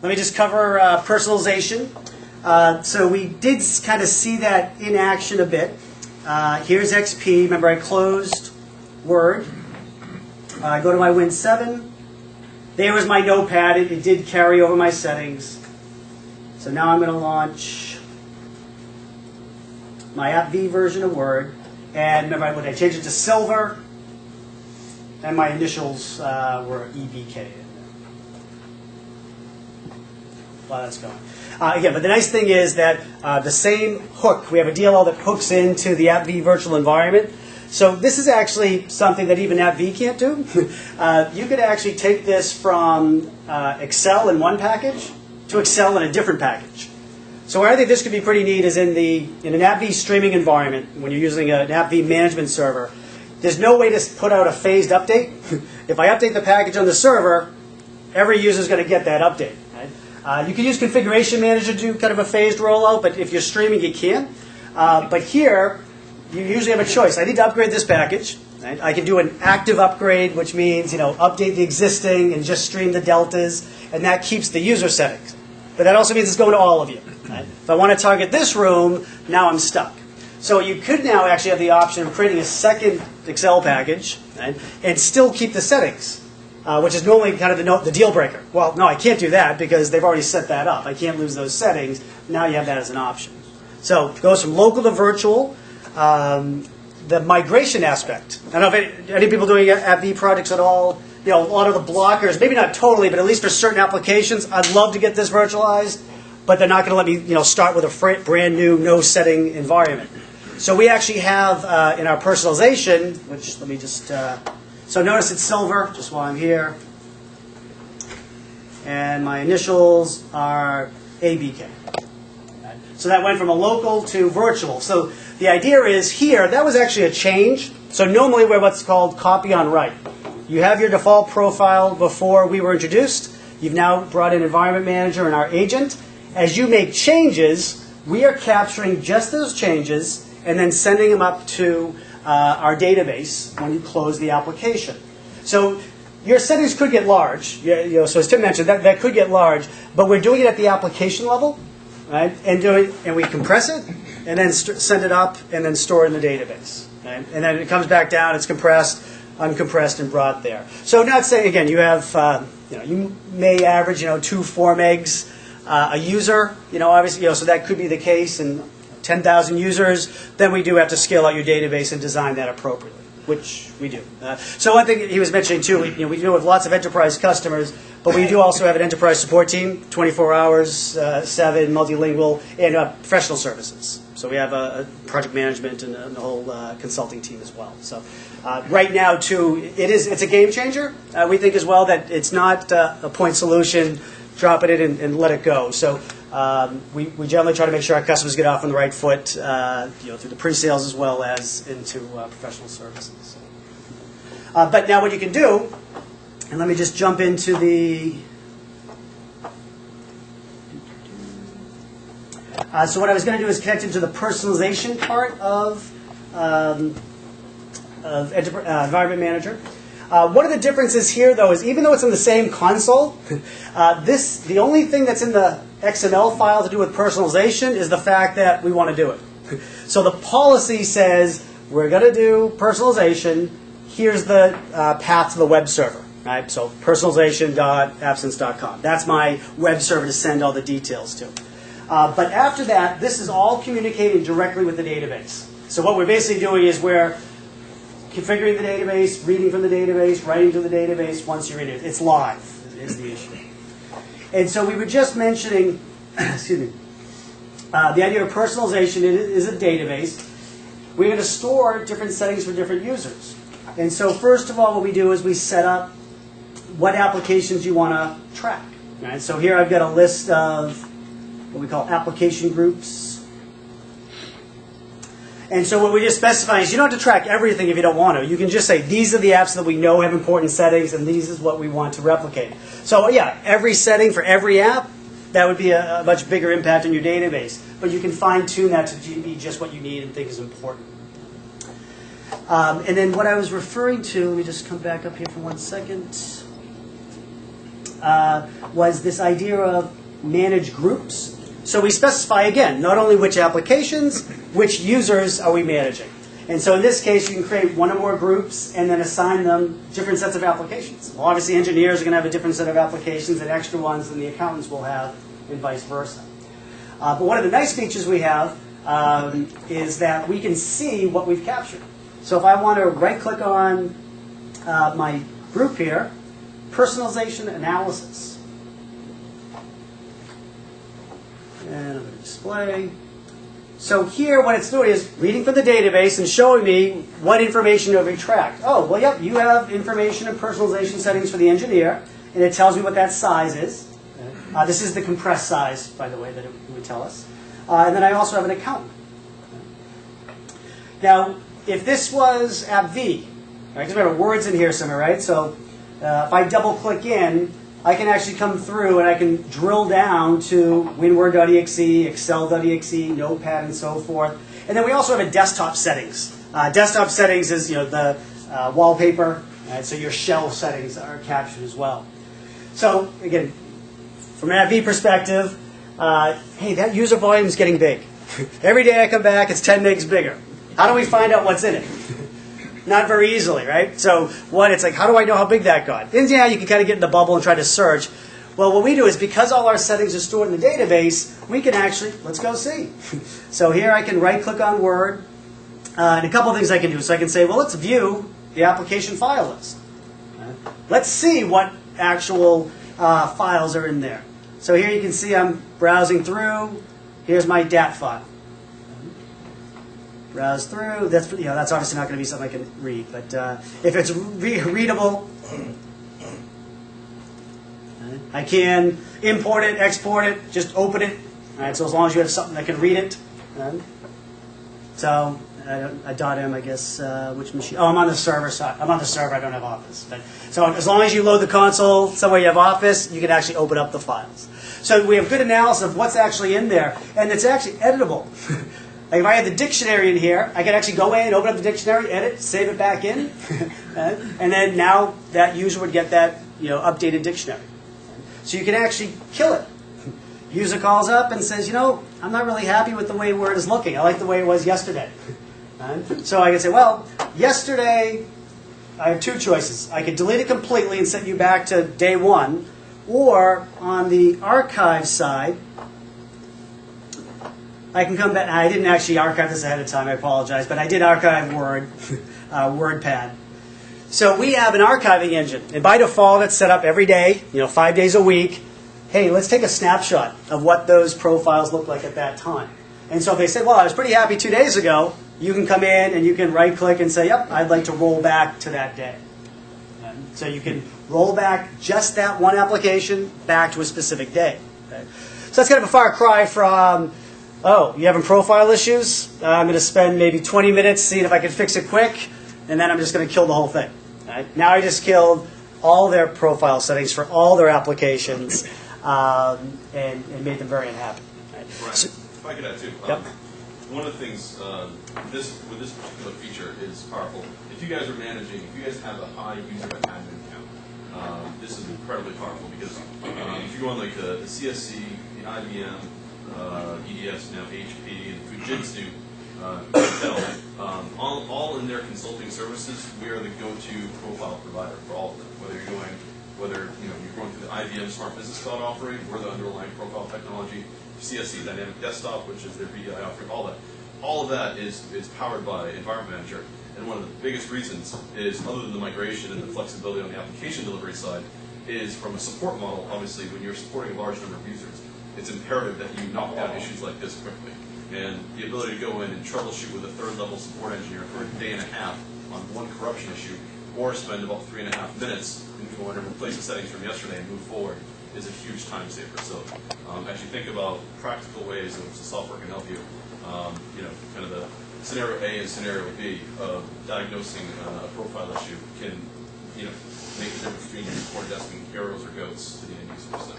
let me just cover personalization. So we did kind of see that in action a bit. Here's XP. Remember, I closed Word. I go to my Win 7. There was my notepad. It did carry over my settings. So now I'm going to launch my AppV version of Word. And remember, when I changed it to silver, and my initials were EBK. While that's going. Again, but the nice thing is that the same hook, we have a DLL that hooks into the AppV virtual environment. So this is actually something that even AppV can't do. You could actually take this from Excel in one package to Excel in a different package. So where I think this could be pretty neat is in an AppV streaming environment, when you're using an AppV management server. There's no way to put out a phased update. If I update the package on the server, every user is going to get that update. Right? You can use Configuration Manager to do kind of a phased rollout, but if you're streaming, you can't. But here, you usually have a choice. I need to upgrade this package. Right? I can do an active upgrade, which means update the existing and just stream the deltas, and that keeps the user settings. But that also means it's going to all of you. Right? If I want to target this room, now I'm stuck. So you could now actually have the option of creating a second Excel package, right, and still keep the settings, which is normally kind of the deal breaker. Well, no, I can't do that because they've already set that up. I can't lose those settings. Now you have that as an option. So it goes from local to virtual. The migration aspect. I don't know if any people doing AppV projects at all. A lot of the blockers, maybe not totally, but at least for certain applications, I'd love to get this virtualized, but they're not going to let me start with a brand new no setting environment. So we actually have in our personalization, which let me just, so notice it's silver, just while I'm here. And my initials are ABK. So that went from a local to virtual. So the idea is here, that was actually a change. So normally we're what's called copy on write. You have your default profile before we were introduced. You've now brought in Environment Manager and our agent. As you make changes, we are capturing just those changes and then sending them up to our database when you close the application. So your settings could get large. So as Tim mentioned, that could get large, but we're doing it at the application level, right? And we compress it, and then send it up, and then store it in the database. Right? And then it comes back down, it's compressed, uncompressed, and brought there. So not saying, again, you have, you may average, 2-4 megs a user, obviously, so that could be the case, and 10,000 users, then we do have to scale out your database and design that appropriately, which we do. So one thing he was mentioning too, we deal with lots of enterprise customers, but we do also have an enterprise support team, 24 hours, 7, multilingual, and professional services. So we have a project management and a whole consulting team as well. So right now too, it's a game changer. We think as well that it's not a point solution, drop it in and let it go. So we generally try to make sure our customers get off on the right foot, through the pre-sales as well as into professional services. But now what you can do, and let me just jump into the. So what I was going to do is connect into the personalization part of Environment Manager. One of the differences here, though, is even though it's in the same console, the only thing that's in the XML file to do with personalization is the fact that we want to do it. So the policy says we're going to do personalization. Here's the path to the web server. Right? So personalization.appsense.com. That's my web server to send all the details to. But after that, this is all communicating directly with the database. So what we're basically doing is we're configuring the database, reading from the database, writing to the database. Once you're in it, it's live is the issue. And so we were just mentioning, excuse me, the idea of personalization is a database. We're going to store different settings for different users. And so first of all, what we do is we set up what applications you want to track. Right? So here I've got a list of what we call application groups. And so what we just specify is you don't have to track everything if you don't want to. You can just say these are the apps that we know have important settings and these is what we want to replicate. So yeah, every setting for every app, that would be a much bigger impact on your database. But you can fine tune that to be just what you need and think is important. And then what I was referring to, let me just come back up here for 1 second. was this idea of manage groups. So we specify, again, not only which applications, which users are we managing. And so in this case, you can create one or more groups and then assign them different sets of applications. Well, obviously, engineers are going to have a different set of applications and extra ones than the accountants will have, and vice versa. But one of the nice features we have is that we can see what we've captured. So if I want to right-click on my group here, personalization analysis. And I'm going to display. So here what it's doing is reading from the database and showing me what information to tracked. Oh, well, yep, you have information and personalization settings for the engineer, and it tells me what that size is. This is the compressed size, by the way, that it would tell us. And then I also have an accountant. Now, if this was AppV, right, because we have words in here somewhere, right? So if I double-click in, I can actually come through and I can drill down to winword.exe, excel.exe, notepad, and so forth. And then we also have a desktop settings. Desktop settings is the wallpaper, right? So your shell settings are captured as well. So again, from an AppV perspective, hey, that user volume is getting big. Every day I come back, it's 10 megs bigger. How do we find out what's in it? Not very easily, right? So it's like, how do I know how big that got? And yeah, you can kind of get in the bubble and try to search. Well, what we do is because all our settings are stored in the database, we can actually, let's go see. So here I can right-click on Word. And a couple of things I can do. So I can say, well, let's view the application file list. Let's see what actual files are in there. So here you can see I'm browsing through. Here's my DAT file. Browse through. That's obviously not going to be something I can read, but if it's readable, I can import it, export it, just open it. All right, so as long as you have something that can read it. So a .m, I guess, which machine? Oh, I'm on the server side. I'm on the server. I don't have Office. So as long as you load the console somewhere you have Office, you can actually open up the files. So we have good analysis of what's actually in there, and it's actually editable. Like if I had the dictionary in here, I could actually go in, open up the dictionary, edit, save it back in, and then now that user would get that updated dictionary. So you can actually kill it. User calls up and says, I'm not really happy with the way Word is looking. I like the way it was yesterday. So I can say, well, yesterday I have two choices. I could delete it completely and send you back to day one, or on the archive side, I can come back. I didn't actually archive this ahead of time. I apologize, but I did archive Word, WordPad. So we have an archiving engine, and by default, it's set up every day, 5 days a week. Hey, let's take a snapshot of what those profiles look like at that time. And so if they said, well, I was pretty happy 2 days ago, you can come in and you can right-click and say, yep, I'd like to roll back to that day. And so you can roll back just that one application back to a specific day. Okay? So that's kind of a far cry from, oh, you having profile issues? I'm going to spend maybe 20 minutes seeing if I can fix it quick, and then I'm just going to kill the whole thing. Right? Now I just killed all their profile settings for all their applications and made them very unhappy. Right? Right. So, if I could add too, yep. One of the things with this particular feature is powerful. If you guys are managing, if you guys have a high user admin count, this is incredibly powerful because if you go on like the CSC, the IBM, EDS, now HP, and Fujitsu, Intel, all in their consulting services, we are the go-to profile provider for all of them. Whether you're going through the IBM Smart Business Cloud offering, we're the underlying profile technology. CSC Dynamic Desktop, which is their VDI offering, all of that is powered by Environment Manager. And one of the biggest reasons is, other than the migration and the flexibility on the application delivery side, is from a support model. Obviously, when you're supporting a large number of users, it's imperative that you knock down issues like this quickly. And the ability to go in and troubleshoot with a third-level support engineer for a day and a half on one corruption issue, or spend about 3.5 minutes and go in and replace the settings from yesterday and move forward, is a huge time saver. So as you think about practical ways in which the software can help you, kind of the scenario A and scenario B of diagnosing a profile issue can, make the difference between unicorn desking heroes or goats to the end user. So.